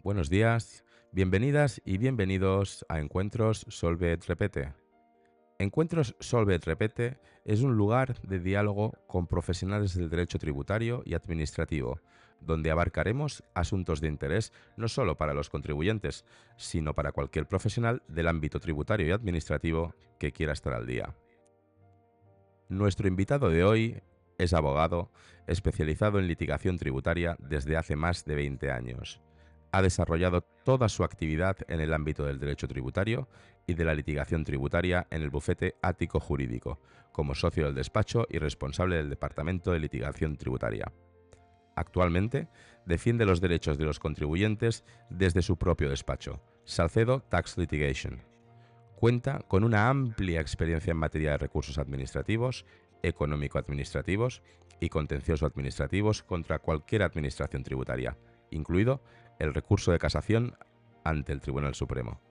Buenos días, bienvenidas y bienvenidos a Encuentros Solvet Repete. Encuentros Solvet Repete es un lugar de diálogo con profesionales del derecho tributario y administrativo, donde abarcaremos asuntos de interés no solo para los contribuyentes, sino para cualquier profesional del ámbito tributario y administrativo que quiera estar al día. Nuestro invitado de hoy es abogado especializado en litigación tributaria desde hace más de 20 años. Ha desarrollado toda su actividad en el ámbito del derecho tributario y de la litigación tributaria en el bufete Ático Jurídico, como socio del despacho y responsable del Departamento de Litigación Tributaria. Actualmente defiende los derechos de los contribuyentes desde su propio despacho, Salcedo Tax Litigation. Cuenta con una amplia experiencia en materia de recursos administrativos, económico-administrativos y contencioso-administrativos contra cualquier administración tributaria, incluido el recurso de casación ante el Tribunal Supremo.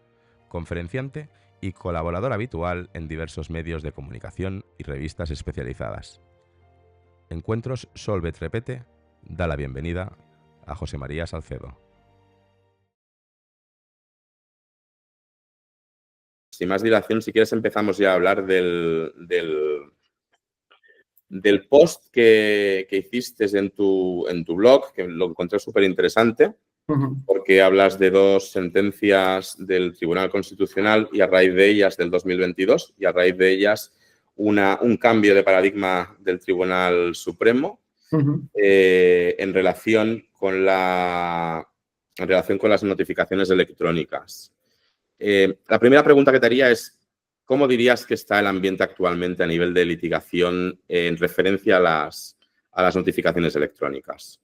Conferenciante y colaborador habitual en diversos medios de comunicación y revistas especializadas. Encuentros Solvet Repete da la bienvenida a José María Salcedo. Sin más dilación, si quieres empezamos ya a hablar del post que hiciste en tu blog, que lo encontré súper interesante, porque hablas de dos sentencias del Tribunal Constitucional y a raíz de ellas del 2022 y a raíz de ellas un cambio de paradigma del Tribunal Supremo en relación con las notificaciones electrónicas. La primera pregunta que te haría es, ¿cómo dirías que está el ambiente actualmente a nivel de litigación en referencia a las notificaciones electrónicas?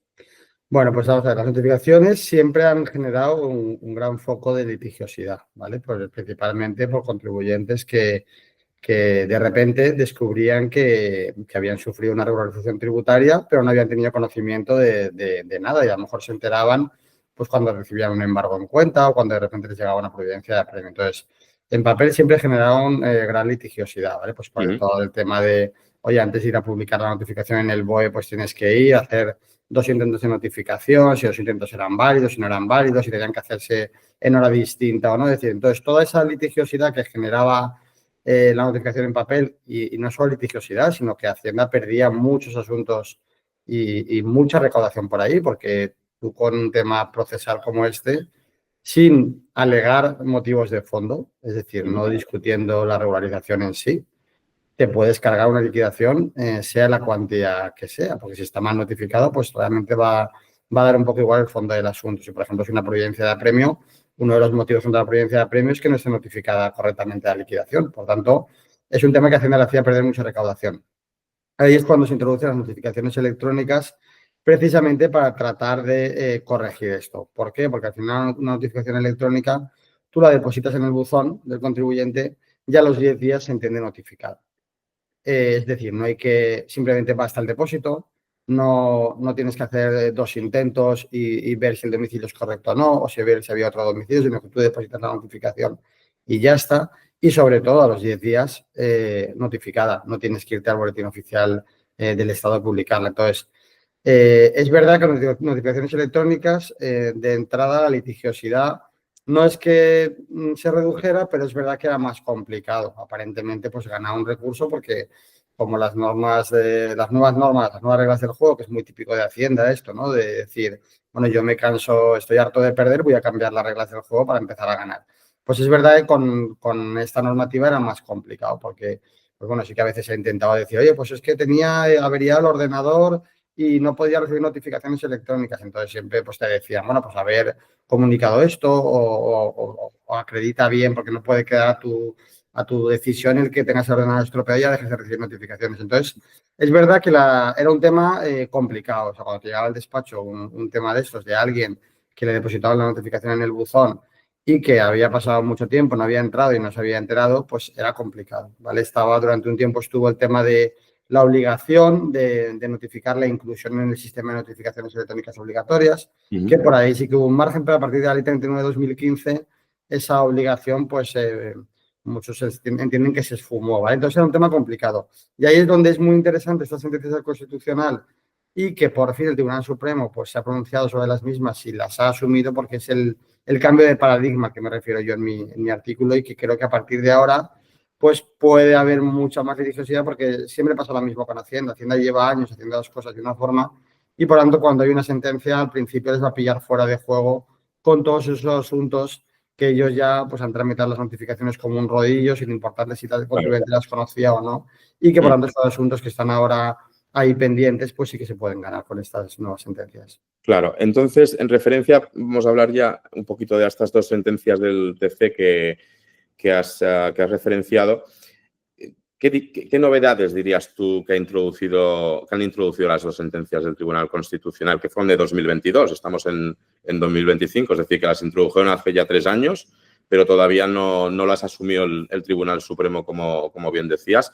Bueno, pues vamos a ver, las notificaciones siempre han generado un gran foco de litigiosidad, ¿vale? Principalmente por contribuyentes que de repente descubrían que habían sufrido una regularización tributaria, pero no habían tenido conocimiento de nada y a lo mejor se enteraban pues cuando recibían un embargo en cuenta o cuando de repente les llegaba una providencia de apremio. Entonces, en papel siempre generaron gran litigiosidad, ¿vale? Pues por todo el tema de, oye, antes de ir a publicar la notificación en el BOE, pues tienes que ir a hacer 2 intentos de notificación, si los intentos eran válidos, si no eran válidos, si tenían que hacerse en hora distinta o no. Es decir, entonces, toda esa litigiosidad que generaba la notificación en papel y no solo litigiosidad, sino que Hacienda perdía muchos asuntos y mucha recaudación por ahí, porque tú con un tema procesal como este, sin alegar motivos de fondo, es decir, no discutiendo la regularización en sí, te puedes cargar una liquidación, sea la cuantía que sea, porque si está mal notificado, pues realmente va a dar un poco igual el fondo del asunto. Si, por ejemplo, es una providencia de apremio, uno de los motivos contra la providencia de apremio es que no esté notificada correctamente la liquidación. Por tanto, es un tema que Hacienda le hacía perder mucha recaudación. Ahí es cuando se introducen las notificaciones electrónicas precisamente para tratar de corregir esto. ¿Por qué? Porque al final una notificación electrónica tú la depositas en el buzón del contribuyente y a los 10 días se entiende notificada. Es decir, no hay que, simplemente basta el depósito, no tienes que hacer 2 intentos y ver si el domicilio es correcto o no, o si había otro domicilio, sino que tú depositas la notificación y ya está. Y sobre todo a los 10 días notificada, no tienes que irte al boletín oficial del Estado a publicarla. Entonces, es verdad que las notificaciones electrónicas, de entrada, la litigiosidad no es que se redujera, pero es verdad que era más complicado. Aparentemente, pues ganaba un recurso porque como las nuevas normas, las nuevas reglas del juego, que es muy típico de Hacienda esto, ¿no? De decir, bueno, yo me canso, estoy harto de perder, voy a cambiar las reglas del juego para empezar a ganar. Pues es verdad que con esta normativa era más complicado porque, pues bueno, sí que a veces se intentaba decir, oye, pues es que tenía averiado el ordenador y no podía recibir notificaciones electrónicas. Entonces siempre pues te decían, bueno, pues haber comunicado esto o acredita bien porque no puede quedar a tu decisión el que tengas el ordenador estropeado y ya dejes de recibir notificaciones. Entonces, es verdad que era un tema complicado. O sea, cuando te llegaba al despacho un tema de estos, de alguien que le depositaba la notificación en el buzón y que había pasado mucho tiempo, no había entrado y no se había enterado, pues era complicado, ¿vale? Durante un tiempo estuvo el tema de la obligación de notificar la inclusión en el sistema de notificaciones electrónicas obligatorias, que por ahí sí que hubo un margen, pero a partir de la ley 39 de 2015 esa obligación, pues muchos entienden que se esfumó, ¿vale? Entonces era un tema complicado. Y ahí es donde es muy interesante esta sentencia del Constitucional y que por fin el Tribunal Supremo pues, se ha pronunciado sobre las mismas y las ha asumido porque es el cambio de paradigma que me refiero yo en mi artículo y que creo que a partir de ahora pues puede haber mucha más litigiosidad porque siempre pasa lo mismo con Hacienda. Hacienda lleva años haciendo las cosas de una forma y por tanto cuando hay una sentencia al principio les va a pillar fuera de juego con todos esos asuntos que ellos ya pues han tramitado las notificaciones como un rodillo sin importarles si tal contribuyente las conocía o no y que por tanto estos asuntos que están ahora ahí pendientes pues sí que se pueden ganar con estas nuevas sentencias. Claro, entonces en referencia vamos a hablar ya un poquito de estas dos sentencias del TC que has referenciado. ¿Qué novedades dirías tú que han introducido las dos sentencias del Tribunal Constitucional, que fueron de 2022? Estamos en 2025, es decir, que las introdujeron hace ya 3 años, pero todavía no las asumió el Tribunal Supremo, como bien decías.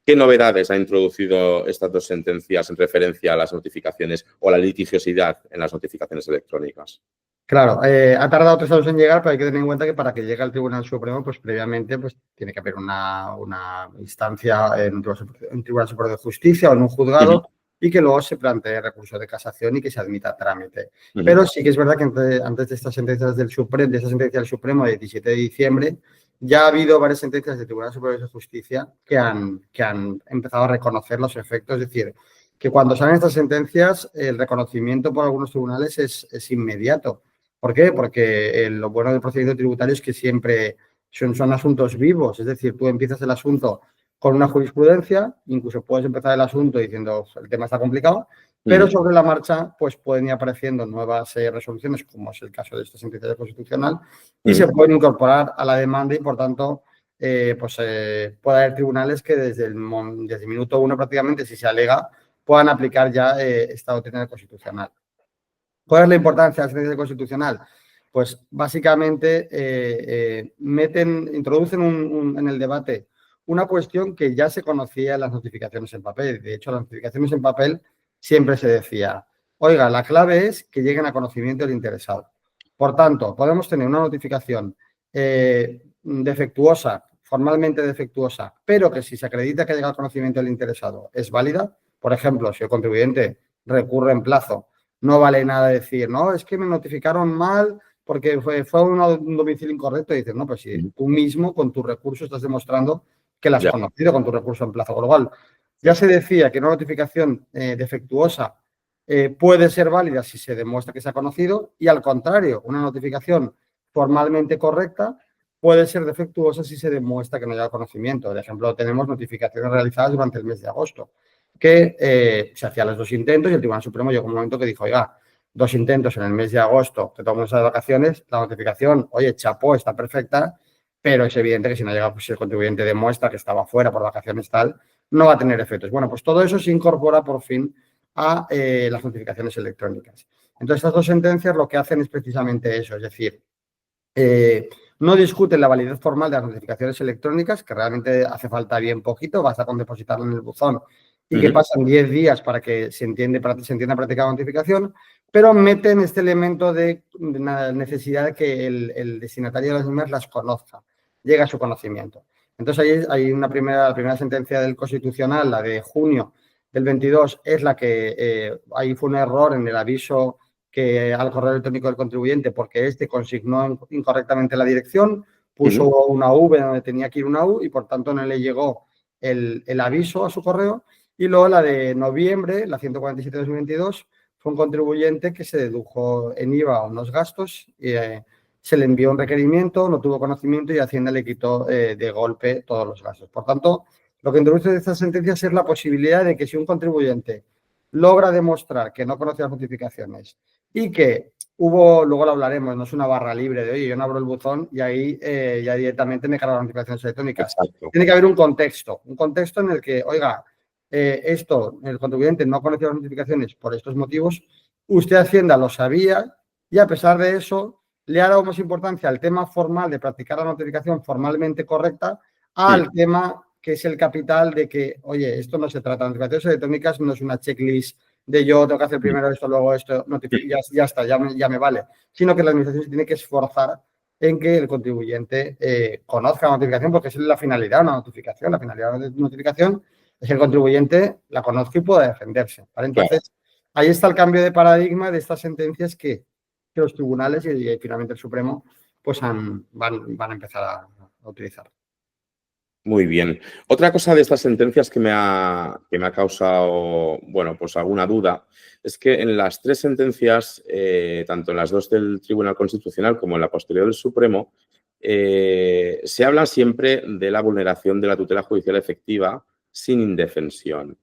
¿Qué novedades ha introducido estas dos sentencias en referencia a las notificaciones o la litigiosidad en las notificaciones electrónicas? Claro, ha tardado 3 años en llegar, pero hay que tener en cuenta que para que llegue al Tribunal Supremo, pues previamente pues, tiene que haber una instancia en un Tribunal Superior de Justicia o en un juzgado y que luego se plantee recurso de casación y que se admita a trámite. Pero sí que es verdad que antes de estas sentencias del Supremo, de esta sentencia del Supremo de 17 de diciembre, ya ha habido varias sentencias del Tribunal Superior de Justicia que han empezado a reconocer los efectos, es decir, que cuando salen estas sentencias el reconocimiento por algunos tribunales es inmediato. ¿Por qué? Porque lo bueno del procedimiento tributario es que siempre son asuntos vivos, es decir, tú empiezas el asunto con una jurisprudencia, incluso puedes empezar el asunto diciendo el tema está complicado, pero sobre la marcha pues pueden ir apareciendo nuevas resoluciones, como es el caso de esta sentencia constitucional, y se pueden incorporar a la demanda y, por tanto, puede haber tribunales que desde el minuto 1 prácticamente, si se alega, puedan aplicar ya esta doctrina constitucional. ¿Cuál es la importancia de la sentencia constitucional? Pues básicamente introducen en el debate una cuestión que ya se conocía en las notificaciones en papel. De hecho, las notificaciones en papel siempre se decía, oiga, la clave es que lleguen a conocimiento del interesado. Por tanto, podemos tener una notificación defectuosa, formalmente defectuosa, pero que si se acredita que ha llegado al conocimiento del interesado es válida. Por ejemplo, si el contribuyente recurre en plazo, no vale nada decir, no, es que me notificaron mal porque fue un domicilio incorrecto. Y dices, no, pues si tú mismo con tu recurso estás demostrando que la has conocido con tu recurso en plazo. Con lo cual, ya se decía que una notificación defectuosa puede ser válida si se demuestra que se ha conocido y, al contrario, una notificación formalmente correcta puede ser defectuosa si se demuestra que no llega conocimiento. Por ejemplo, tenemos notificaciones realizadas durante el mes de agosto que se hacían los 2 intentos y el Tribunal Supremo llegó un momento que dijo, oiga, 2 intentos en el mes de agosto, que todo el mundo está de vacaciones, la notificación, oye, chapó, está perfecta, pero es evidente que si no llega, pues si el contribuyente demuestra que estaba fuera por vacaciones tal, no va a tener efectos. Bueno, pues todo eso se incorpora por fin a las notificaciones electrónicas. Entonces, estas 2 sentencias lo que hacen es precisamente eso, es decir, no discuten la validez formal de las notificaciones electrónicas, que realmente hace falta bien poquito, basta con depositarlo en el buzón y que pasan 10 días para que se entienda práctica la notificación, pero meten este elemento de la necesidad de que el destinatario de las mismas las conozca, llegue a su conocimiento. Entonces, ahí la primera sentencia del Constitucional, la de junio del 22, es la que ahí fue un error en el aviso al correo electrónico del contribuyente porque este consignó incorrectamente la dirección, puso una V donde tenía que ir una U y, por tanto, no le llegó el aviso a su correo. Y luego la de noviembre, la 147 de 2022, fue un contribuyente que se dedujo en IVA unos gastos, se le envió un requerimiento, no tuvo conocimiento y Hacienda le quitó de golpe todos los gastos. Por tanto, lo que introduce estas sentencias es la posibilidad de que si un contribuyente logra demostrar que no conoce las notificaciones y que luego lo hablaremos, no es una barra libre de, oye, yo no abro el buzón y ahí ya directamente me cargo las notificaciones electrónicas. Exacto. Tiene que haber un contexto en el que, oiga, el contribuyente no conoció las notificaciones por estos motivos, usted Hacienda lo sabía y a pesar de eso le ha dado más importancia al tema formal de practicar la notificación formalmente correcta al tema que es el capital de que, oye, esto no se trata de notificaciones electrónicas, no es una checklist de yo tengo que hacer primero esto, luego esto, ya está, ya me vale, sino que la administración se tiene que esforzar en que el contribuyente conozca la notificación porque esa es la finalidad de una notificación. La finalidad de una notificación es que el contribuyente la conozca y pueda defenderse, ¿vale? Entonces, ahí está el cambio de paradigma de estas sentencias que los tribunales y finalmente el Supremo pues van a empezar a utilizar. Muy bien. Otra cosa de estas sentencias que me ha causado, bueno, pues alguna duda, es que en las tres sentencias, tanto en las dos del Tribunal Constitucional como en la posterior del Supremo, se habla siempre de la vulneración de la tutela judicial efectiva sin indefensión.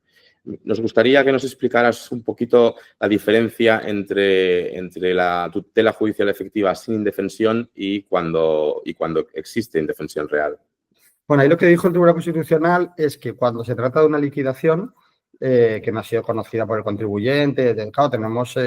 Nos gustaría que nos explicaras un poquito la diferencia entre la tutela judicial efectiva sin indefensión y cuando existe indefensión real. Bueno, ahí lo que dijo el Tribunal Constitucional es que cuando se trata de una liquidación que no ha sido conocida por el contribuyente, claro, tenemos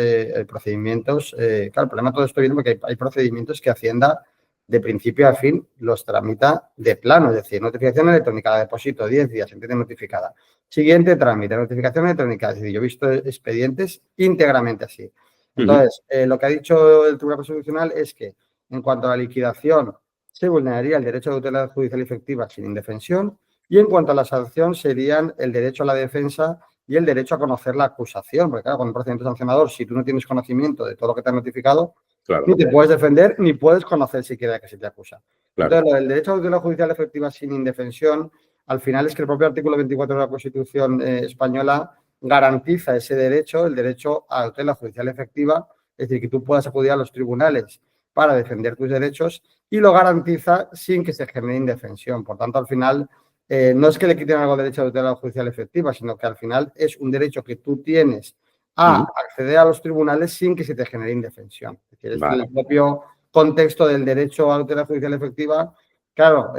procedimientos, claro, el problema todo esto viene porque hay procedimientos que Hacienda de principio a fin los tramita de plano, es decir, notificación electrónica, depósito, 10 días, sentencia notificada. Siguiente trámite, notificación electrónica, es decir, yo he visto expedientes íntegramente así. Entonces, lo que ha dicho el Tribunal Constitucional es que en cuanto a la liquidación, se vulneraría el derecho de tutela judicial efectiva sin indefensión y en cuanto a la sanción serían el derecho a la defensa y el derecho a conocer la acusación, porque claro, con un procedimiento sancionador, si tú no tienes conocimiento de todo lo que te han notificado, claro, ni te puedes defender ni puedes conocer siquiera que se te acusa. Claro. Entonces, el derecho a tutela judicial efectiva sin indefensión, al final es que el propio artículo 24 de la Constitución española garantiza ese derecho, el derecho a tutela judicial efectiva, es decir, que tú puedas acudir a los tribunales para defender tus derechos y lo garantiza sin que se genere indefensión. Por tanto, al final, no es que le quiten algo derecho a tutela judicial efectiva, sino que al final es un derecho que tú tienes a acceder a los tribunales sin que se te genere indefensión. Es decir, es el propio contexto del derecho a tutela judicial efectiva. Claro,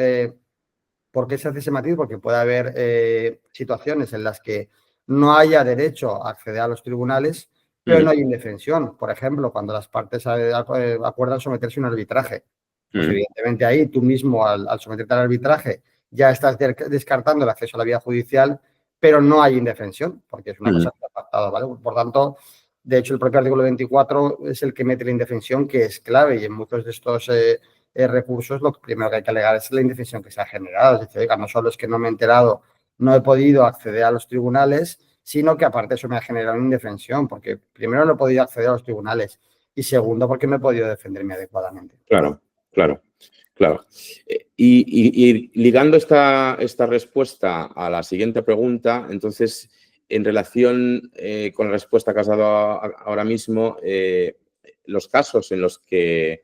¿por qué se hace ese matiz? Porque puede haber situaciones en las que no haya derecho a acceder a los tribunales, pero no hay indefensión. Por ejemplo, cuando las partes acuerdan someterse a un arbitraje. Pues evidentemente ahí tú mismo al someterte al arbitraje ya estás descartando el acceso a la vía judicial, pero no hay indefensión, porque es una cosa que está pactada, ¿vale? Por tanto, de hecho, el propio artículo 24 es el que mete la indefensión, que es clave, y en muchos de estos recursos lo primero que hay que alegar es la indefensión que se ha generado. Es decir, oiga, no solo es que no me he enterado, no he podido acceder a los tribunales, sino que aparte eso me ha generado una indefensión, porque primero no he podido acceder a los tribunales y segundo porque no he podido defenderme adecuadamente. Claro. Y ligando esta respuesta a la siguiente pregunta, entonces, en relación con la respuesta que has dado ahora mismo, los casos en los que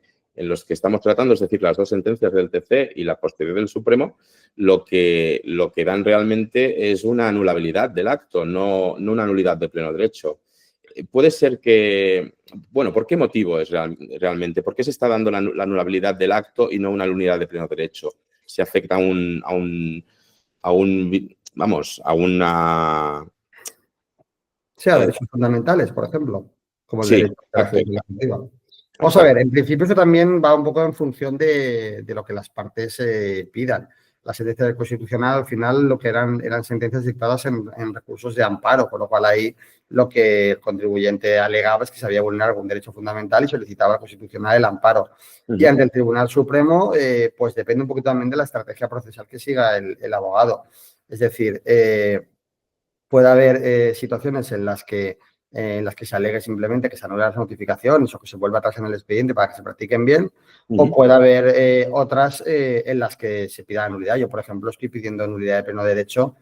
estamos tratando, es decir, las dos sentencias del TC y la posterior del Supremo, lo que dan realmente es una anulabilidad del acto, no una nulidad de pleno derecho. Puede ser que, bueno, ¿por qué motivo es realmente? ¿Por qué se está dando la anulabilidad del acto y no una nulidad de pleno derecho? Se afecta a derechos fundamentales, por ejemplo, como el derecho a la acción legislativa. Vamos a ver, en principio eso también va un poco en función de lo que las partes pidan. La sentencia del Constitucional, al final, lo que eran sentencias dictadas en recursos de amparo, con lo cual ahí lo que el contribuyente alegaba es que se había vulnerado algún derecho fundamental y solicitaba al Constitucional el amparo. Y ante el Tribunal Supremo, pues depende un poquito también de la estrategia procesal que siga el abogado. Es decir, puede haber situaciones en las que se alegue simplemente que se anulen las notificaciones o que se vuelva atrás en el expediente para que se practiquen bien, o puede haber otras en las que se pida nulidad. Yo, por ejemplo, estoy pidiendo nulidad de pleno derecho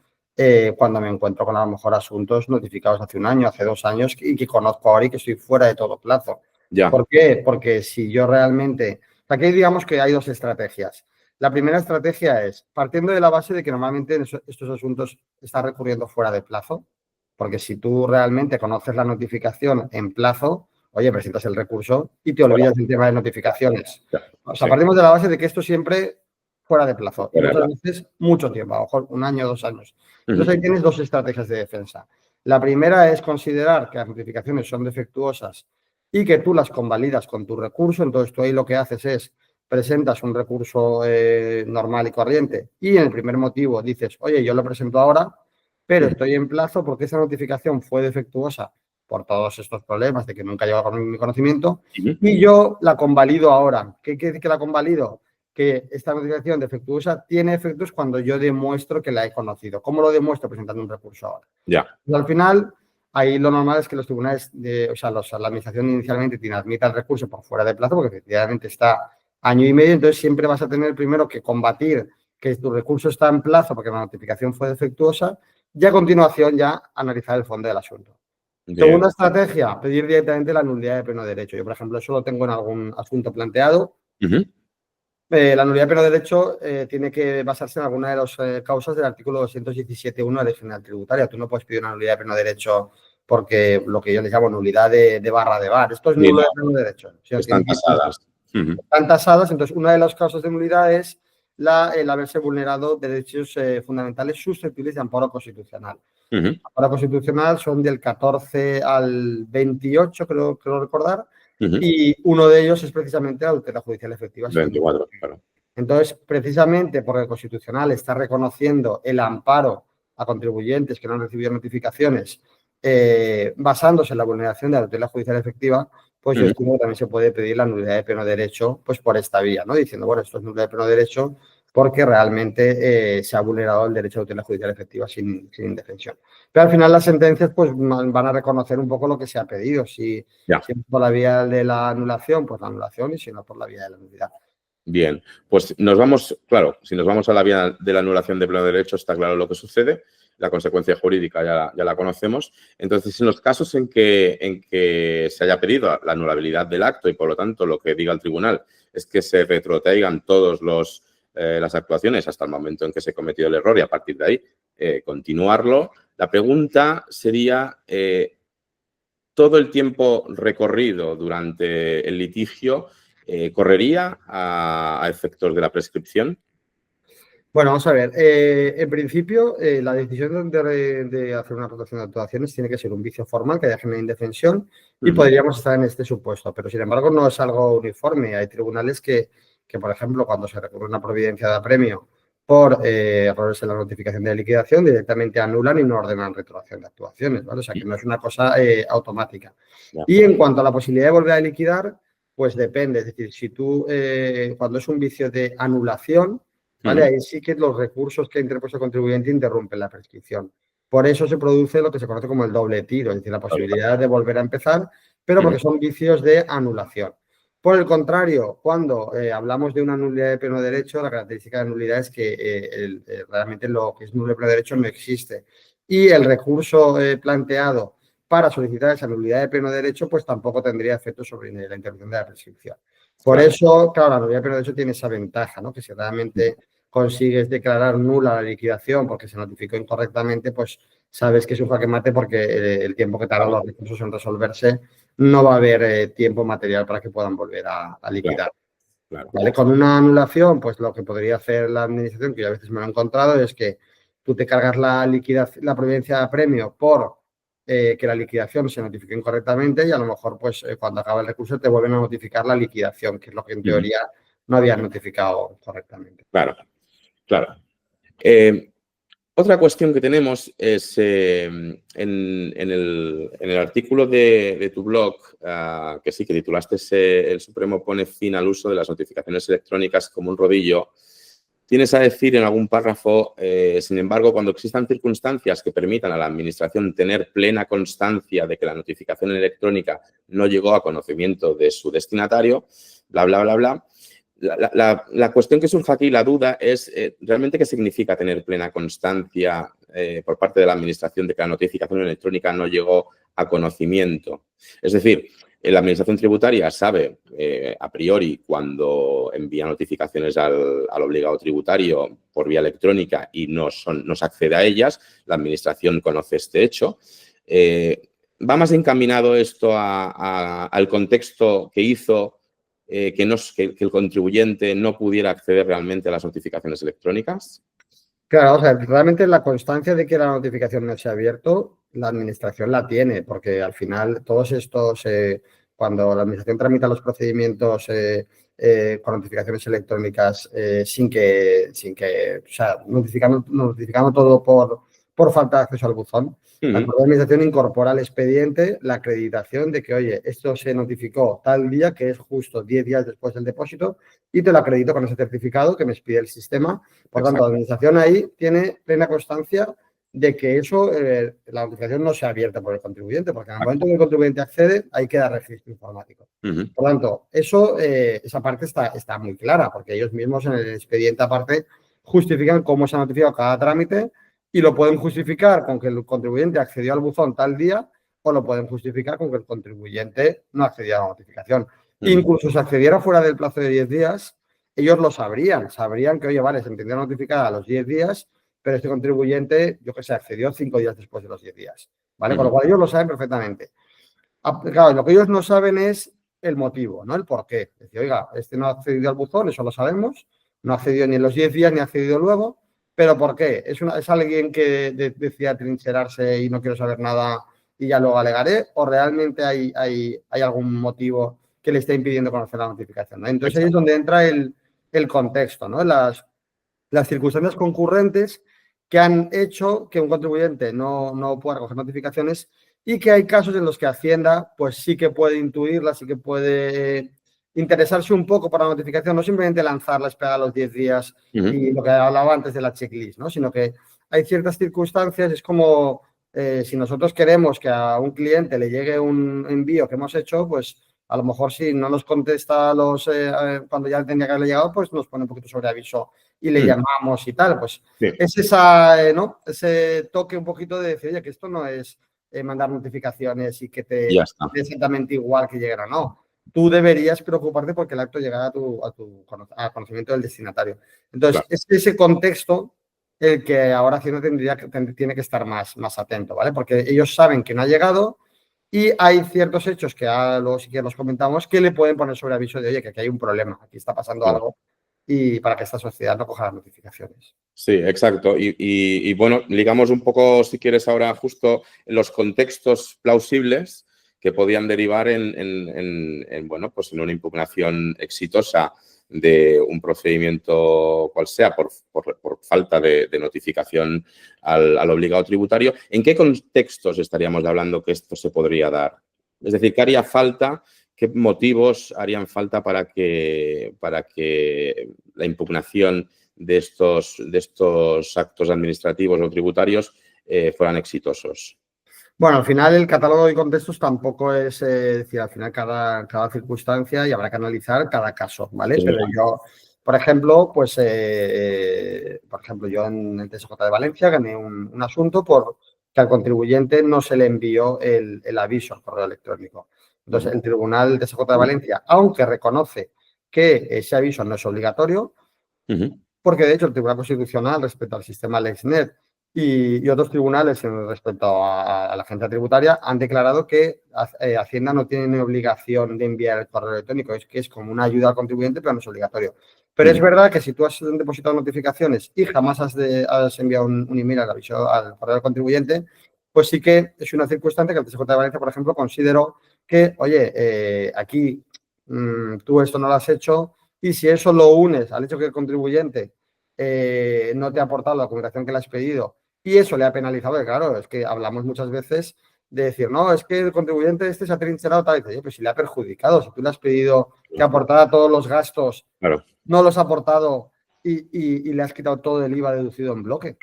cuando me encuentro con a lo mejor asuntos notificados hace un año, hace 2 años y que conozco ahora y que estoy fuera de todo plazo. Ya. ¿Por qué? Porque si yo realmente... Aquí digamos que hay 2 estrategias. La primera estrategia es, partiendo de la base de que normalmente en estos asuntos está recurriendo fuera de plazo, porque si tú realmente conoces la notificación en plazo, oye, presentas el recurso y te olvidas del tema de notificaciones. O sea, partimos de la base de que esto siempre fuera de plazo. Y muchas veces mucho tiempo, a lo mejor 1 año, 2 años. Entonces ahí tienes 2 estrategias de defensa. La primera es considerar que las notificaciones son defectuosas y que tú las convalidas con tu recurso. Entonces tú ahí lo que haces es presentas un recurso normal y corriente y en el primer motivo dices, oye, yo lo presento ahora, pero estoy en plazo porque esa notificación fue defectuosa por todos estos problemas de que nunca llegó a mi conocimiento y yo la convalido ahora. ¿Qué quiere decir que la convalido? Que esta notificación defectuosa tiene efectos cuando yo demuestro que la he conocido. ¿Cómo lo demuestro? Presentando un recurso ahora. Ya. Y al final, ahí lo normal es que los tribunales, la administración inicialmente te admita el recurso por fuera de plazo, porque efectivamente está año y medio, entonces siempre vas a tener primero que combatir que tu recurso está en plazo porque la notificación fue defectuosa y a continuación ya analizar el fondo del asunto. Bien. Segunda estrategia, pedir directamente la nulidad de pleno derecho. Yo, por ejemplo, eso lo tengo en algún asunto planteado. La nulidad de pleno derecho tiene que basarse en alguna de las causas del artículo 217.1 de Ley General Tributaria. Tú no puedes pedir una nulidad de pleno derecho porque lo que yo les llamo nulidad de barra de bar. Esto es nulo de pleno derecho. Están tasadas. Están tasadas. Entonces, una de las causas de nulidad es el haberse vulnerado derechos fundamentales susceptibles de amparo constitucional. Amparo constitucional son del 14 al 28, creo recordar, y uno de ellos es precisamente la tutela judicial efectiva. 24, claro. Entonces, precisamente porque el Constitucional está reconociendo el amparo a contribuyentes que no han recibido notificaciones basándose en la vulneración de la tutela judicial efectiva, pues yo estimo que también se puede pedir la nulidad de pleno derecho pues por esta vía, ¿no? Diciendo, bueno, esto es nulidad de pleno derecho porque realmente se ha vulnerado el derecho a tutela judicial efectiva sin indefensión. Pero al final las sentencias pues van a reconocer un poco lo que se ha pedido. Si es por la vía de la anulación, pues la anulación, y si no, por la vía de la nulidad. Bien, pues nos vamos, claro, si nos vamos a la vía de la anulación de pleno derecho, está claro lo que sucede. La consecuencia jurídica ya la conocemos. Entonces, en los casos en que se haya pedido la anulabilidad del acto y, por lo tanto, lo que diga el tribunal es que se retrotraigan todas las actuaciones hasta el momento en que se cometió el error y, a partir de ahí, continuarlo. La pregunta sería, ¿todo el tiempo recorrido durante el litigio correría a efectos de la prescripción? Bueno, vamos a ver. En principio, la decisión de hacer una rotación de actuaciones tiene que ser un vicio formal que haya generado indefensión y podríamos estar en este supuesto. Pero, sin embargo, no es algo uniforme. Hay tribunales que, por ejemplo, cuando se recurre una providencia de apremio por errores en la notificación de liquidación, directamente anulan y no ordenan retroacción de actuaciones, ¿vale? O sea, que no es una cosa automática. Y en cuanto a la posibilidad de volver a liquidar, pues depende. Es decir, si tú, cuando es un vicio de anulación, ¿vale? Ahí sí que los recursos que ha interpuesto el contribuyente interrumpen la prescripción. Por eso se produce lo que se conoce como el doble tiro, es decir, la posibilidad de volver a empezar, pero porque son vicios de anulación. Por el contrario, cuando hablamos de una nulidad de pleno derecho, la característica de nulidad es que realmente lo que es nulo de pleno derecho no existe. Y el recurso planteado para solicitar esa nulidad de pleno derecho, pues tampoco tendría efecto sobre la interrupción de la prescripción. Por eso, claro, la nulidad de pleno derecho tiene esa ventaja, ¿no? Que si realmente consigues declarar nula la liquidación porque se notificó incorrectamente, pues sabes que es un jaque mate porque el tiempo que tardan los recursos en resolverse no va a haber tiempo material para que puedan volver a liquidar. ¿Vale? Con una anulación, pues lo que podría hacer la administración, que yo a veces me lo he encontrado, es que tú te cargas la providencia de apremio por que la liquidación se notificó incorrectamente y a lo mejor pues cuando acaba el recurso te vuelven a notificar la liquidación, que es lo que en teoría no habían notificado correctamente. Claro. Otra cuestión que tenemos es en el artículo de tu blog, que sí, que titulaste El Supremo pone fin al uso de las notificaciones electrónicas como un rodillo. Tienes a decir en algún párrafo, sin embargo, cuando existan circunstancias que permitan a la Administración tener plena constancia de que la notificación electrónica no llegó a conocimiento de su destinatario, bla, bla, bla, bla. La cuestión que surge aquí, la duda, es realmente qué significa tener plena constancia por parte de la Administración de que la notificación electrónica no llegó a conocimiento. Es decir, la Administración tributaria sabe a priori cuando envía notificaciones al obligado tributario por vía electrónica y no se accede a ellas. La Administración conoce este hecho. ¿Va más encaminado esto al contexto que hizo que el contribuyente no pudiera acceder realmente a las notificaciones electrónicas? Claro, o sea, realmente la constancia de que la notificación no se ha abierto, la Administración la tiene, porque al final todos estos, cuando la Administración tramita los procedimientos con notificaciones electrónicas sin que, o sea, notificando todo por falta de acceso al buzón, la Administración incorpora al expediente la acreditación de que, oye, esto se notificó tal día, que es justo 10 días después del depósito, y te lo acredito con ese certificado que me expide el sistema. Por tanto, la Administración ahí tiene plena constancia de que eso, la notificación no sea abierta por el contribuyente, porque en el momento que el contribuyente accede, ahí queda registro informático. Por lo tanto, esa parte está muy clara, porque ellos mismos en el expediente aparte justifican cómo se ha notificado cada trámite y lo pueden justificar con que el contribuyente accedió al buzón tal día o lo pueden justificar con que el contribuyente no accedió a la notificación. Incluso si accediera fuera del plazo de 10 días, ellos lo sabrían que, oye, vale, se entendió notificada a los 10 días, pero este contribuyente, yo que sé, accedió 5 días después de los 10 días, ¿vale? Con lo cual ellos lo saben perfectamente. Claro, lo que ellos no saben es el motivo, ¿no? El por qué. Es decir, oiga, este no ha accedido al buzón, eso lo sabemos, no ha accedido ni en los 10 días ni ha accedido luego, pero ¿por qué? ¿Es alguien que decía trincherarse y no quiero saber nada y ya luego alegaré? ¿O realmente hay algún motivo que le está impidiendo conocer la notificación, ¿no? Entonces ahí es donde entra el contexto, ¿no? Las circunstancias concurrentes que han hecho que un contribuyente no pueda recoger notificaciones y que hay casos en los que Hacienda pues sí que puede intuirla, sí que puede interesarse un poco por la notificación, no simplemente lanzarla, esperar a los 10 días y lo que hablaba antes de la checklist, ¿no? Sino que hay ciertas circunstancias, es como si nosotros queremos que a un cliente le llegue un envío que hemos hecho, pues a lo mejor si no nos contesta cuando ya tendría que haberle llegado, pues nos pone un poquito sobre aviso y le llamamos y tal. Pues es ¿no? Ese toque un poquito de decir, oye, que esto no es mandar notificaciones y que te dé exactamente igual que llegara, no. Tú deberías preocuparte porque el acto llegará a conocimiento del destinatario. Entonces, es ese contexto el que ahora Hacienda tiene que estar más atento, ¿vale? Porque ellos saben que no ha llegado y hay ciertos hechos que luego sí que los comentamos que le pueden poner sobre aviso de, oye, que aquí hay un problema, aquí está pasando algo y para que esta sociedad no coja las notificaciones. Sí, exacto. Y bueno, ligamos un poco, si quieres, ahora justo los contextos plausibles que podían derivar bueno, pues en una impugnación exitosa de un procedimiento cual sea por falta de notificación al obligado tributario. ¿En qué contextos estaríamos hablando que esto se podría dar? Es decir, ¿qué haría falta? ¿Qué motivos harían falta para que la impugnación de estos actos administrativos o tributarios fueran exitosos? Bueno, al final el catálogo de contextos tampoco es decir, al final cada circunstancia y habrá que analizar cada caso, ¿vale? Sí. Pero yo, por ejemplo, yo en el TSJ de Valencia gané un asunto por que al contribuyente no se le envió el aviso al correo electrónico. Entonces, el Tribunal de TSJ de Valencia, aunque reconoce que ese aviso no es obligatorio, porque de hecho el Tribunal Constitucional respecto al sistema LexNet y otros tribunales respecto a la agencia tributaria han declarado que Hacienda no tiene obligación de enviar el correo electrónico, es que es como una ayuda al contribuyente, pero no es obligatorio. Pero es verdad que si tú has depositado notificaciones y jamás has enviado un email al correo del contribuyente, pues sí que es una circunstancia que el TSJ de Valencia, por ejemplo, consideró que, oye, aquí tú esto no lo has hecho y si eso lo unes al hecho que el contribuyente no te ha aportado la documentación que le has pedido y eso le ha penalizado, que claro, es que hablamos muchas veces de decir, no, es que el contribuyente este se ha trincherado tal, y dice, pues si le ha perjudicado, si tú le has pedido que aportara todos los gastos, no los ha aportado y le has quitado todo el IVA deducido en bloque.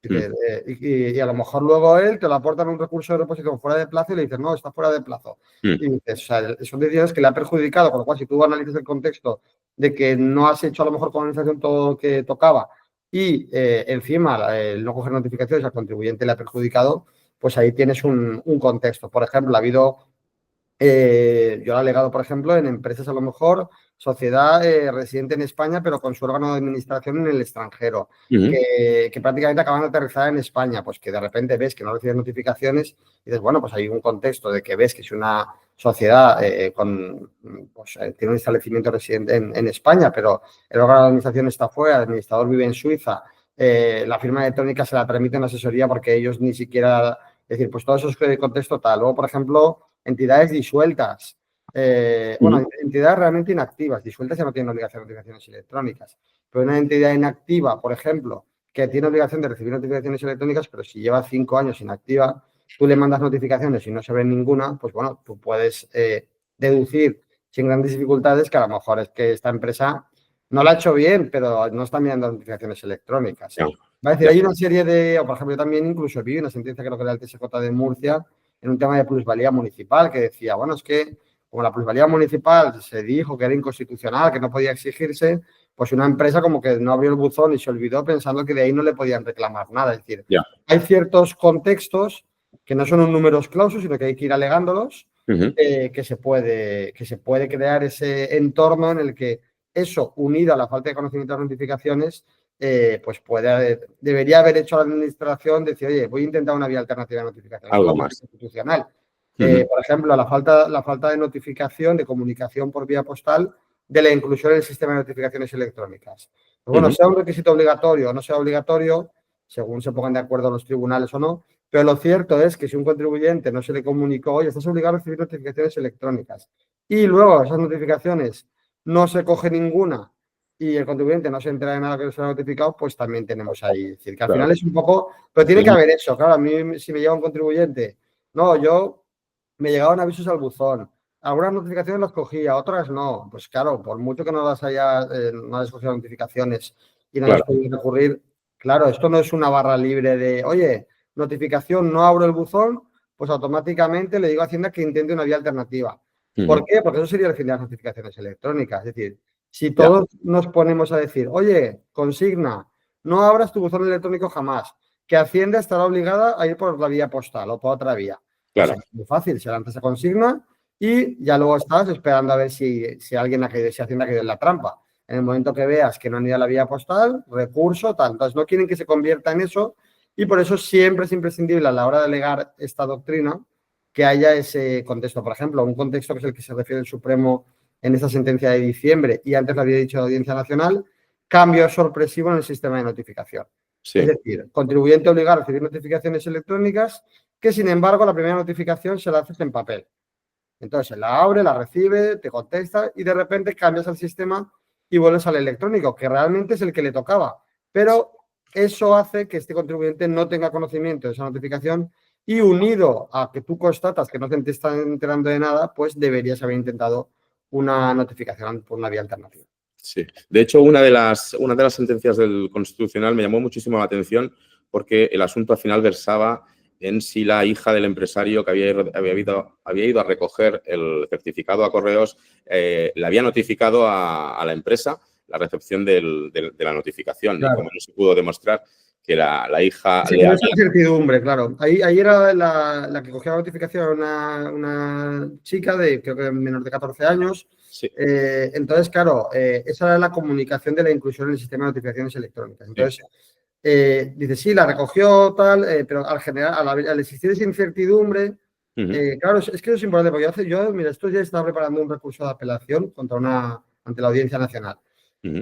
Y a lo mejor luego él te lo aporta en un recurso de reposición fuera de plazo y le dices, no, está fuera de plazo. Y dices, o sea, son decisiones que le ha perjudicado, con lo cual si tú analizas el contexto de que no has hecho a lo mejor con la administración todo lo que tocaba y encima el no coger notificaciones al contribuyente le ha perjudicado, pues ahí tienes un contexto. Por ejemplo, ha habido, yo lo he alegado, por ejemplo, en empresas a lo mejor, sociedad residente en España, pero con su órgano de administración en el extranjero, que prácticamente acaban de aterrizar en España, pues que de repente ves que no recibes notificaciones y dices, bueno, pues hay un contexto de que ves que es una sociedad tiene un establecimiento residente en España, pero el órgano de administración está fuera, el administrador vive en Suiza, la firma electrónica se la permite en asesoría porque ellos ni siquiera, es decir, pues todo eso es de contexto tal. Luego, por ejemplo, entidades disueltas, entidades realmente inactivas, disueltas ya no tienen obligación de notificaciones electrónicas, pero una entidad inactiva, por ejemplo, que tiene obligación de recibir notificaciones electrónicas, pero si lleva 5 años inactiva, tú le mandas notificaciones y no se ve ninguna, pues bueno, tú puedes deducir sin grandes dificultades que a lo mejor es que esta empresa no la ha hecho bien, pero no está mirando notificaciones electrónicas. Va a decir, hay una serie de, o por ejemplo, yo también incluso vi una sentencia, creo que era el TSJ de Murcia, en un tema de plusvalía municipal, que decía, bueno, es que como la plusvalía municipal se dijo que era inconstitucional, que no podía exigirse, pues una empresa como que no abrió el buzón y se olvidó pensando que de ahí no le podían reclamar nada. Es decir, hay ciertos contextos que no son un números clausus, sino que hay que ir alegándolos, que se puede crear ese entorno en el que eso, unido a la falta de conocimiento de las notificaciones, pues debería haber hecho la administración decir, oye, voy a intentar una vía alternativa de notificación. Algo más. Constitucional. Por ejemplo, la falta de notificación, de comunicación por vía postal de la inclusión en el sistema de notificaciones electrónicas. Pues bueno, sea un requisito obligatorio o no sea obligatorio, según se pongan de acuerdo los tribunales o no, pero lo cierto es que si un contribuyente no se le comunicó, oye, estás obligado a recibir notificaciones electrónicas y luego esas notificaciones no se coge ninguna y el contribuyente no se entera de nada que se ha notificado, pues también tenemos ahí. Es decir, que al final es un poco, pero tiene que haber eso. Claro, a mí si me llega un contribuyente, no, yo me llegaban avisos al buzón, algunas notificaciones las cogía, otras no. Pues claro, por mucho que no las haya, no hayas cogido notificaciones y no hayas podido recurrir, claro, esto no es una barra libre de, oye, notificación, no abro el buzón, pues automáticamente le digo a Hacienda que intente una vía alternativa. ¿Por qué? Porque eso sería el fin de las notificaciones electrónicas. Es decir, si todos nos ponemos a decir, oye, consigna, no abras tu buzón electrónico jamás, que Hacienda estará obligada a ir por la vía postal o por otra vía. Claro. Pues es muy fácil, se lanza esa consigna y ya luego estás esperando a ver si alguien ha caído, si Hacienda ha caído en la trampa. En el momento que veas que no han ido a la vía postal, recurso, tal. Entonces no quieren que se convierta en eso y por eso siempre es imprescindible a la hora de alegar esta doctrina que haya ese contexto. Por ejemplo, un contexto que es el que se refiere el Supremo en esta sentencia de diciembre y antes lo había dicho la Audiencia Nacional, cambio sorpresivo en el sistema de notificación. Sí. Es decir, contribuyente obligado a recibir notificaciones electrónicas que, sin embargo, la primera notificación se la haces en papel. Entonces, se la abre, la recibe, te contesta y de repente cambias al sistema y vuelves al electrónico, que realmente es el que le tocaba. Pero eso hace que este contribuyente no tenga conocimiento de esa notificación y unido a que tú constatas que no te están enterando de nada, pues deberías haber intentado una notificación por una vía alternativa. Sí. De hecho, una de las sentencias del Constitucional me llamó muchísimo la atención porque el asunto al final versaba en si la hija del empresario que había ido a recoger el certificado a correos le había notificado a la empresa la recepción de la notificación. Claro. Y como no se pudo demostrar que la hija... Sí, no es incertidumbre, claro. Ahí era la que cogía la notificación una chica de, creo que menor de 14 años. Sí. Entonces, claro, esa era la comunicación de la inclusión en el sistema de notificaciones electrónicas. Entonces, dice, sí, la recogió tal, pero al existir esa incertidumbre, claro, es que eso es importante, porque mira, esto ya estaba preparando un recurso de apelación ante la Audiencia Nacional,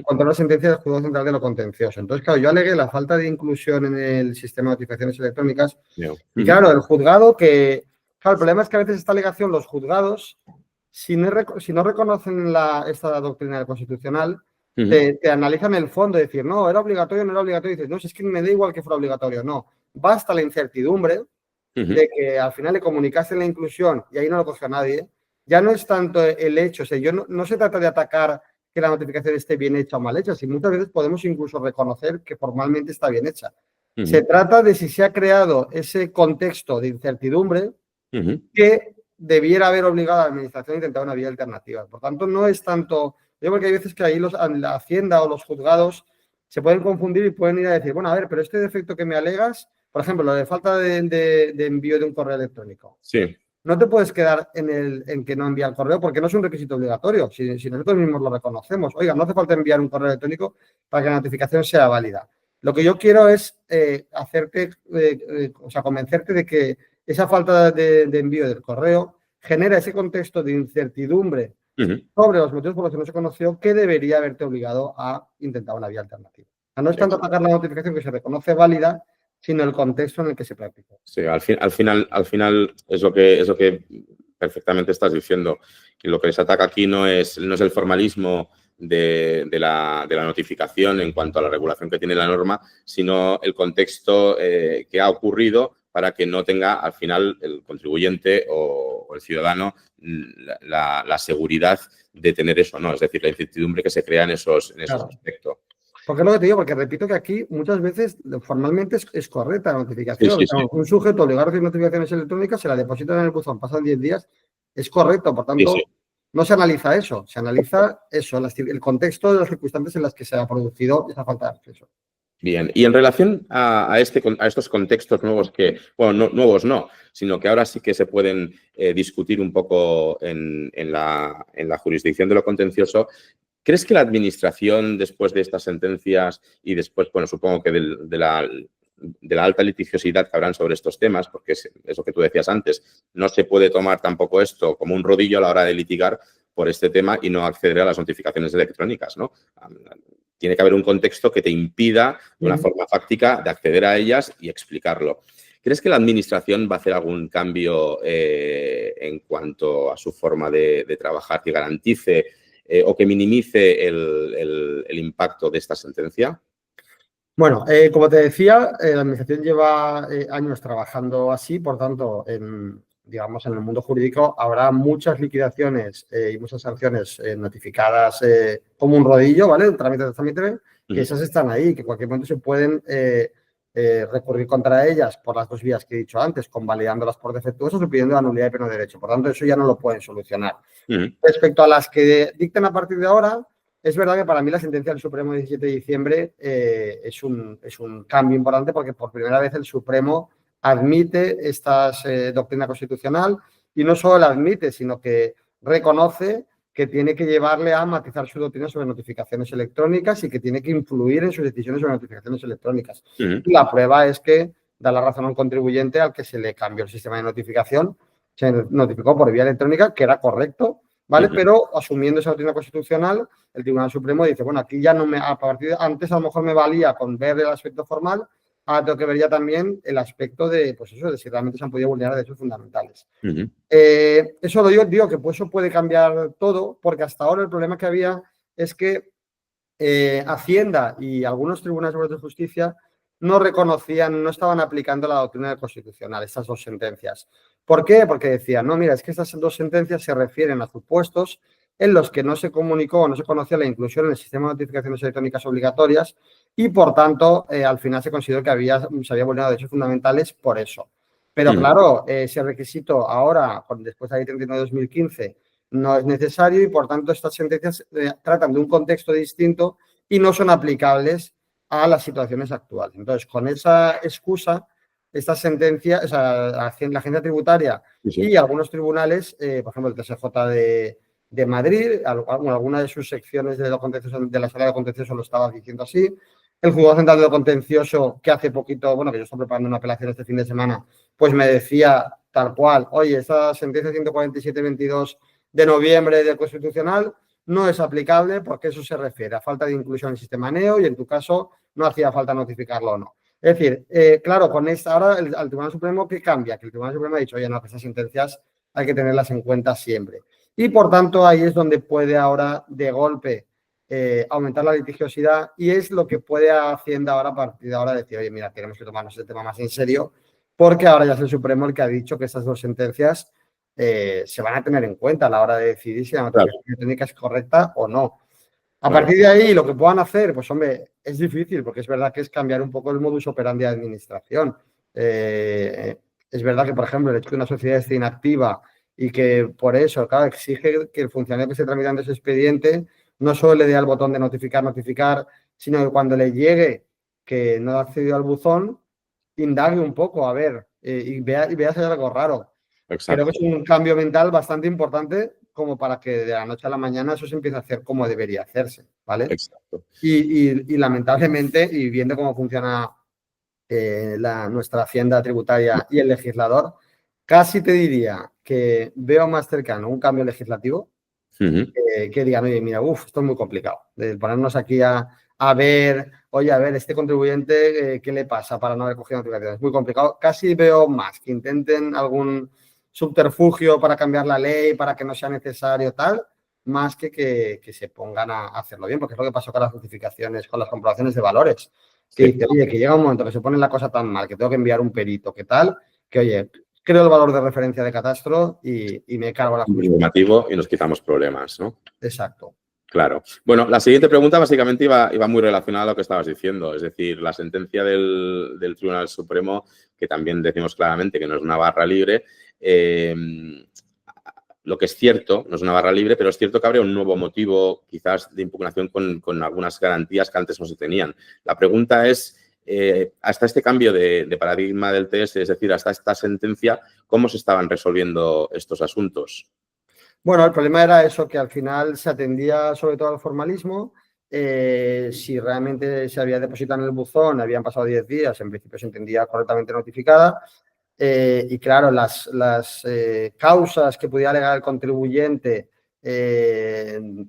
contra una sentencia del Juzgado Central de lo Contencioso. Entonces, claro, yo alegué la falta de inclusión en el sistema de notificaciones electrónicas. Y claro, el juzgado claro, el problema es que a veces esta alegación, los juzgados, si no reconocen esta doctrina del Constitucional, te analizan el fondo, es decir, no, era obligatorio, no era obligatorio, y dices, no, si es que me da igual que fuera obligatorio, no. Basta la incertidumbre de que al final le comunicaste la inclusión y ahí no lo cogió nadie. Ya no es tanto el hecho, o sea, no se trata de atacar que la notificación esté bien hecha o mal hecha, si muchas veces podemos incluso reconocer que formalmente está bien hecha. Se trata de si se ha creado ese contexto de incertidumbre que debiera haber obligado a la administración a intentar una vía alternativa. Por tanto, no es tanto... Yo creo que hay veces que ahí la Hacienda o los juzgados se pueden confundir y pueden ir a decir, bueno, a ver, pero este defecto que me alegas, por ejemplo, lo de falta de envío de un correo electrónico. Sí. No te puedes quedar en que no envía el correo porque no es un requisito obligatorio. Si nosotros mismos lo reconocemos, oiga, no hace falta enviar un correo electrónico para que la notificación sea válida. Lo que yo quiero es convencerte de que esa falta de envío del correo genera ese contexto de incertidumbre sobre los motivos por los que no se conoció que debería haberte obligado a intentar una vía alternativa. No es tanto atacar la notificación que se reconoce válida, sino el contexto en el que se practicó. Sí, al final es lo que perfectamente estás diciendo. Que lo que les ataca aquí no es el formalismo de la notificación en cuanto a la regulación que tiene la norma, sino el contexto que ha ocurrido para que no tenga al final el contribuyente o el ciudadano la seguridad de tener eso, ¿no? Es decir, la incertidumbre que se crea en esos aspectos. Porque es lo que te digo, porque repito que aquí muchas veces formalmente es correcta la notificación. Sí, sí, sí. Un sujeto obligado a recibir notificaciones electrónicas, se la depositan en el buzón, pasan 10 días, es correcto. Por Sí, tanto, sí. no se analiza eso, se analiza eso, el contexto de las circunstancias en las que se ha producido esa falta de acceso. Bien, y en relación a estos contextos nuevos que, bueno, nuevos no, sino que ahora sí que se pueden discutir un poco en la jurisdicción de lo contencioso, ¿crees que la Administración, después de estas sentencias y después, bueno, supongo que de la alta litigiosidad que habrán sobre estos temas, porque es lo que tú decías antes, no se puede tomar tampoco esto como un rodillo a la hora de litigar por este tema y no acceder a las notificaciones electrónicas, ¿no? Tiene que haber un contexto que te impida, de una forma fáctica, de acceder a ellas y explicarlo. ¿Crees que la Administración va a hacer algún cambio en cuanto a su forma de trabajar que garantice o que minimice el impacto de esta sentencia? Bueno, como te decía, la Administración lleva años trabajando así, por tanto, digamos, en el mundo jurídico habrá muchas liquidaciones y muchas sanciones notificadas como un rodillo, ¿vale? Un trámite de trámite, que esas están ahí, que en cualquier momento se pueden recurrir contra ellas por las dos vías que he dicho antes, convalidándolas por defectuosas o pidiendo la nulidad de pleno derecho. Por tanto, eso ya no lo pueden solucionar. Respecto a las que dicten a partir de ahora, es verdad que para mí la sentencia del Supremo del 17 de diciembre es un cambio importante porque por primera vez el Supremo admite esta doctrina constitucional y no solo la admite, sino que reconoce que tiene que llevarle a matizar su doctrina sobre notificaciones electrónicas y que tiene que influir en sus decisiones sobre notificaciones electrónicas. Y la prueba es que da la razón a un contribuyente al que se le cambió el sistema de notificación, se notificó por vía electrónica, que era correcto, ¿vale? Pero asumiendo esa doctrina constitucional, el Tribunal Supremo dice, bueno, aquí ya no a partir de antes a lo mejor me valía con ver el aspecto formal, ahora tengo que ver ya también el aspecto de, pues eso, de si realmente se han podido vulnerar derechos fundamentales. Eso lo digo que pues eso puede cambiar todo, porque hasta ahora el problema que había es que Hacienda y algunos tribunales de justicia no reconocían, no estaban aplicando la doctrina constitucional, estas dos sentencias. ¿Por qué? Porque decían, no, mira, es que estas dos sentencias se refieren a supuestos en los que no se comunicó o no se conocía la inclusión en el sistema de notificaciones electrónicas obligatorias y, por tanto, al final se consideró que se había vulnerado derechos fundamentales por eso. Pero, claro, ese requisito ahora, después de la ley 39 de 2015, no es necesario y, por tanto, estas sentencias tratan de un contexto distinto y no son aplicables a las situaciones actuales. Entonces, con esa excusa, esta sentencia, o sea, la agencia tributaria y algunos tribunales, por ejemplo, el TSJ de Madrid, alguna de sus secciones de la sala de contencioso lo estaba diciendo así. El Juzgado Central de lo Contencioso, que hace poquito, bueno, que yo estoy preparando una apelación este fin de semana, pues me decía tal cual, oye, esta sentencia 147-22 de noviembre del Constitucional no es aplicable porque eso se refiere a falta de inclusión en el sistema NEO y en tu caso no hacía falta notificarlo o no. Es decir, claro, con esta ahora al Tribunal Supremo, ¿qué cambia? Que el Tribunal Supremo ha dicho, oye, no, que estas sentencias hay que tenerlas en cuenta siempre. Y por tanto, ahí es donde puede ahora de golpe aumentar la litigiosidad y es lo que puede Hacienda ahora a partir de ahora decir, oye, mira, tenemos que tomarnos este tema más en serio porque ahora ya es el Supremo el que ha dicho que estas dos sentencias se van a tener en cuenta a la hora de decidir si la notificación técnica es correcta o no. A partir de ahí, lo que puedan hacer, pues hombre, es difícil porque es verdad que es cambiar un poco el modus operandi de administración. Es verdad que, por ejemplo, el hecho de que una sociedad esté inactiva y que por eso, claro, exige que el funcionario que esté tramitando ese expediente no solo le dé al botón de notificar, sino que cuando le llegue que no ha accedido al buzón, indague un poco, a ver, y vea si hay algo raro. Exacto. Creo que es un cambio mental bastante importante como para que de la noche a la mañana eso se empiece a hacer como debería hacerse, ¿vale? Exacto. Y lamentablemente, y viendo cómo funciona nuestra hacienda tributaria y el legislador, casi te diría que veo más cercano un cambio legislativo que digan, oye, mira, esto es muy complicado. De ponernos aquí a ver, oye, a ver, este contribuyente, ¿qué le pasa para no haber cogido notificaciones? Es muy complicado. Casi veo más que intenten algún subterfugio para cambiar la ley, para que no sea necesario tal, más que se pongan a hacerlo bien, porque es lo que pasó con las notificaciones, con las comprobaciones de valores. Que dice, oye, que llega un momento que se pone la cosa tan mal, que tengo que enviar un perito, que tal, que oye, creo el valor de referencia de catastro y me cargo la informativo y nos quitamos problemas, ¿no? Exacto. Claro. Bueno, la siguiente pregunta básicamente iba muy relacionada a lo que estabas diciendo. Es decir, la sentencia del Tribunal Supremo, que también decimos claramente que no es una barra libre, lo que es cierto, no es una barra libre, pero es cierto que habría un nuevo motivo quizás de impugnación con algunas garantías que antes no se tenían. La pregunta es, hasta este cambio de paradigma del TS, es decir, hasta esta sentencia, ¿cómo se estaban resolviendo estos asuntos? Bueno, el problema era eso, que al final se atendía sobre todo al formalismo. Si realmente se había depositado en el buzón, habían pasado 10 días, en principio se entendía correctamente notificada. Y claro, las causas que pudiera alegar el contribuyente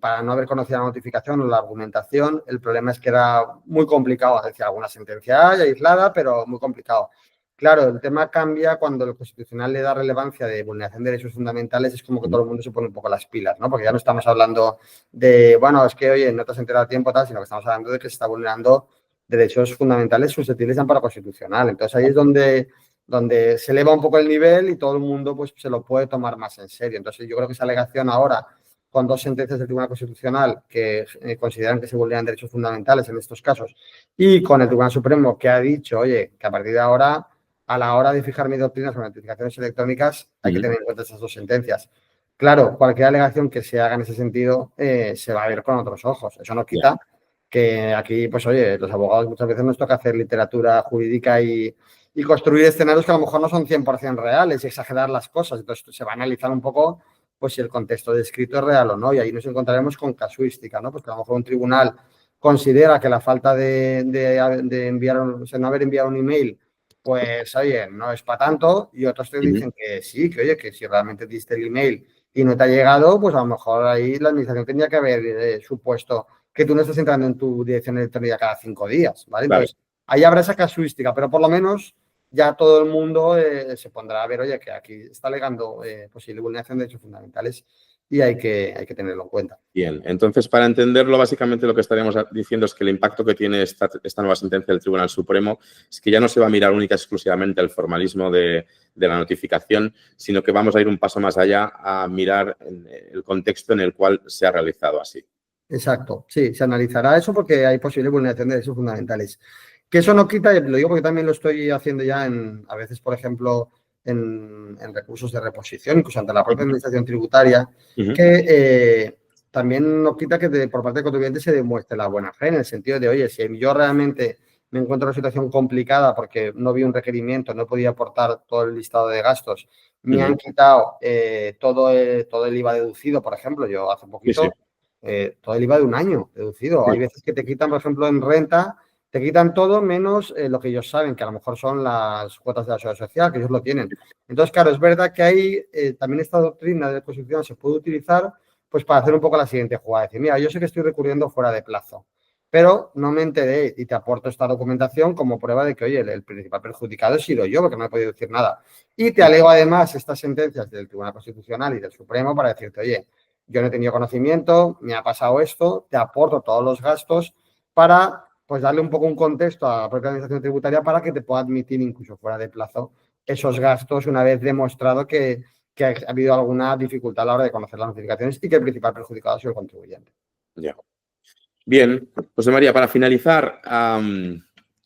para no haber conocido la notificación o la argumentación, el problema es que era muy complicado. Es decir, alguna sentencia hay aislada, pero muy complicado. Claro, el tema cambia cuando el Constitucional le da relevancia de vulneración de derechos fundamentales, es como que todo el mundo se pone un poco las pilas, ¿no? Porque ya no estamos hablando de, bueno, es que, oye, no te has enterado a tiempo, tal, sino que estamos hablando de que se está vulnerando derechos fundamentales susceptibles de amparo constitucional. Entonces, ahí es donde se eleva un poco el nivel y todo el mundo pues, se lo puede tomar más en serio. Entonces, yo creo que esa alegación ahora, con 2 sentencias del Tribunal Constitucional que consideran que se vulneran derechos fundamentales en estos casos, y con el Tribunal Supremo que ha dicho, oye, que a partir de ahora, a la hora de fijar mis doctrinas sobre notificaciones electrónicas, hay que tener en cuenta esas 2 sentencias. Claro, cualquier alegación que se haga en ese sentido se va a ver con otros ojos. Eso no quita que aquí, pues oye, los abogados muchas veces nos toca hacer literatura jurídica y construir escenarios que a lo mejor no son 100% reales y exagerar las cosas. Entonces, se va a analizar un poco pues si el contexto descrito es real o no, y ahí nos encontraremos con casuística, ¿no? Pues que a lo mejor un tribunal considera que la falta de enviar, o sea, no haber enviado un email, pues, oye, no es para tanto, y otros te dicen que sí, que oye, que si realmente diste el email y no te ha llegado, pues a lo mejor ahí la administración tendría que haber supuesto que tú no estás entrando en tu dirección electrónica cada 5 días, ¿vale? Claro. Entonces, ahí habrá esa casuística, pero por lo menos ya todo el mundo se pondrá a ver, oye, que aquí está alegando posible vulneración de derechos fundamentales y hay que tenerlo en cuenta. Bien, entonces para entenderlo, básicamente lo que estaríamos diciendo es que el impacto que tiene esta nueva sentencia del Tribunal Supremo es que ya no se va a mirar única y exclusivamente al formalismo de la notificación, sino que vamos a ir un paso más allá a mirar el contexto en el cual se ha realizado así. Exacto, sí, se analizará eso porque hay posible vulneración de derechos fundamentales. Que eso no quita, lo digo porque también lo estoy haciendo ya a veces, por ejemplo, en recursos de reposición, incluso ante la propia administración tributaria, que también no quita que por parte del contribuyente se demuestre la buena fe, en el sentido de, oye, si yo realmente me encuentro en una situación complicada porque no vi un requerimiento, no podía aportar todo el listado de gastos, me han quitado todo el IVA deducido, por ejemplo, yo hace poquito... Sí. Todo el IVA de un año deducido. Hay veces que te quitan, por ejemplo, en renta, te quitan todo menos lo que ellos saben, que a lo mejor son las cuotas de la seguridad social, que ellos lo tienen. Entonces, claro, es verdad que ahí también esta doctrina de Constitución se puede utilizar pues para hacer un poco la siguiente jugada. Decir, mira, yo sé que estoy recurriendo fuera de plazo, pero no me enteré y te aporto esta documentación como prueba de que, oye, el principal perjudicado he sido yo, porque no he podido decir nada. Y te alego además estas sentencias del Tribunal Constitucional y del Supremo para decirte, oye, yo no he tenido conocimiento, me ha pasado esto, te aporto todos los gastos para pues darle un poco un contexto a la propia administración tributaria para que te pueda admitir incluso fuera de plazo esos gastos una vez demostrado que ha habido alguna dificultad a la hora de conocer las notificaciones y que el principal perjudicado ha sido el contribuyente. Ya. Bien, José María, para finalizar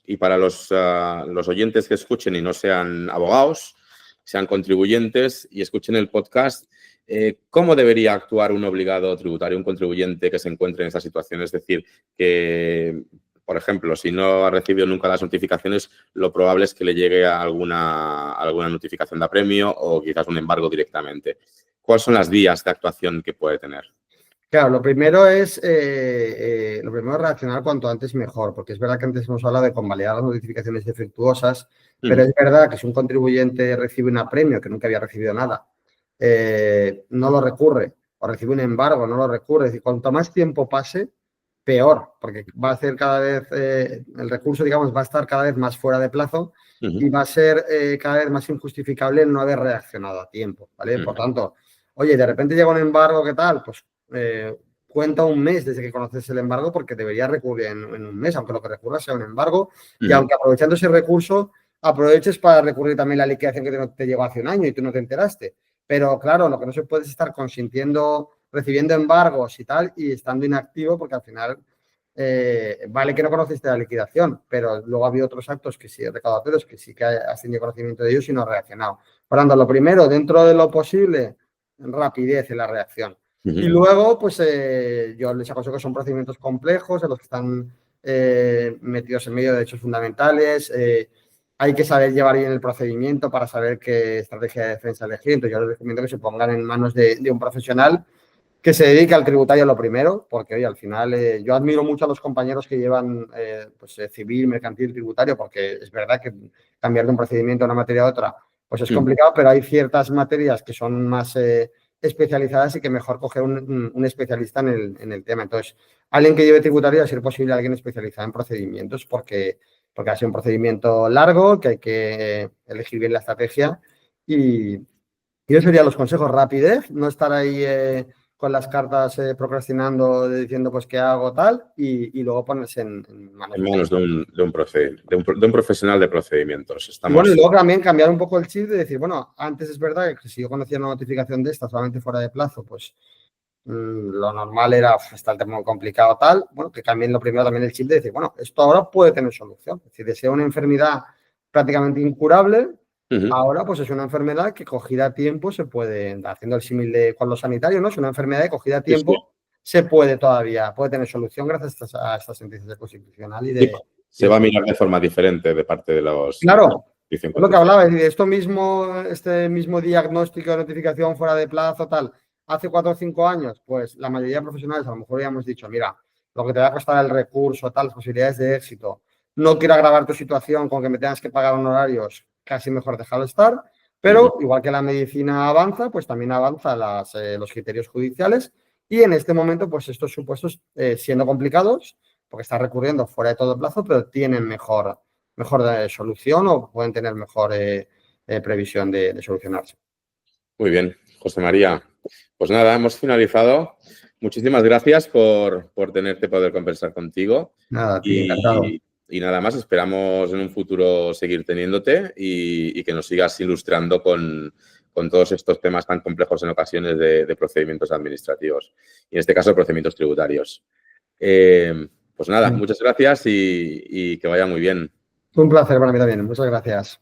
y para los oyentes que escuchen y no sean abogados, sean contribuyentes y escuchen el podcast, ¿cómo debería actuar un obligado tributario, un contribuyente que se encuentre en esta situación? Es decir, que, por ejemplo, si no ha recibido nunca las notificaciones, lo probable es que le llegue alguna notificación de apremio o quizás un embargo directamente. ¿Cuáles son las vías de actuación que puede tener? Claro, lo primero es reaccionar cuanto antes mejor, porque es verdad que antes hemos hablado de convalidar las notificaciones defectuosas, pero es verdad que si un contribuyente recibe un apremio, que nunca había recibido nada, no lo recurre, o recibe un embargo, no lo recurre. Es decir, cuanto más tiempo pase, peor, porque va a hacer cada vez, el recurso, digamos, va a estar cada vez más fuera de plazo y va a ser cada vez más injustificable el no haber reaccionado a tiempo, ¿vale? Por tanto, oye, de repente llega un embargo, ¿qué tal? Pues cuenta un mes desde que conoces el embargo porque debería recurrir en un mes, aunque lo que recurra sea un embargo, y aunque aprovechando ese recurso aproveches para recurrir también la liquidación que te llegó hace un año y tú no te enteraste. Pero claro, lo que no se puede es estar consintiendo recibiendo embargos y tal, y estando inactivo, porque al final, vale que no conociste la liquidación, pero luego ha habido otros actos que sí, recaudatorios, que sí que has tenido conocimiento de ellos y no has reaccionado. Por tanto, lo primero, dentro de lo posible, rapidez en la reacción. Y luego, pues yo les aconsejo que son procedimientos complejos, en los que están metidos en medio de hechos fundamentales. Hay que saber llevar bien el procedimiento para saber qué estrategia de defensa elegir. Entonces, yo les recomiendo que se pongan en manos de un profesional que se dedique al tributario lo primero, porque oye, al final yo admiro mucho a los compañeros que llevan civil, mercantil, tributario, porque es verdad que cambiar de un procedimiento a una materia a otra pues es complicado, pero hay ciertas materias que son más especializadas y que mejor coger un especialista en el tema. Entonces, alguien que lleve tributario, a ser posible alguien especializado en procedimientos, porque ha sido un procedimiento largo, que hay que elegir bien la estrategia y esos serían los consejos. Rapidez, no estar ahí con las cartas procrastinando, diciendo pues qué hago tal y luego ponerse en manos de un profesional de procedimientos. Y bueno, y luego también cambiar un poco el chip de decir, bueno, antes es verdad que si yo conocía una notificación de esta solamente fuera de plazo, pues lo normal era, está el tema muy complicado tal, bueno, que cambien lo primero también el chip de decir, bueno, esto ahora puede tener solución. Es decir, de ser una enfermedad prácticamente incurable, ahora pues es una enfermedad que cogida a tiempo se puede, haciendo el símil con los sanitarios, ¿no? Es una enfermedad que cogida a tiempo se puede tener solución gracias a estas sentencias de Constitucional y de... Se va a mirar de forma diferente de parte de los... Claro, es lo que hablaba, de este mismo diagnóstico de notificación fuera de plazo, tal, hace 4 o 5 años, pues la mayoría de profesionales a lo mejor habíamos dicho, mira, lo que te va a costar el recurso, tal, las posibilidades de éxito, no quiero agravar tu situación con que me tengas que pagar honorarios, casi mejor dejarlo estar, pero igual que la medicina avanza, pues también avanzan los criterios judiciales y en este momento, pues estos supuestos, siendo complicados, porque está recurriendo fuera de todo plazo, pero tienen mejor solución o pueden tener mejor previsión de solucionarse. Muy bien, José María. Pues nada, hemos finalizado. Muchísimas gracias por poder conversar contigo. Nada, encantado. Y nada más, esperamos en un futuro seguir teniéndote y que nos sigas ilustrando con todos estos temas tan complejos en ocasiones de procedimientos administrativos. Y en este caso, procedimientos tributarios. Pues nada, muchas gracias y que vaya muy bien. Un placer para mí también. Muchas gracias.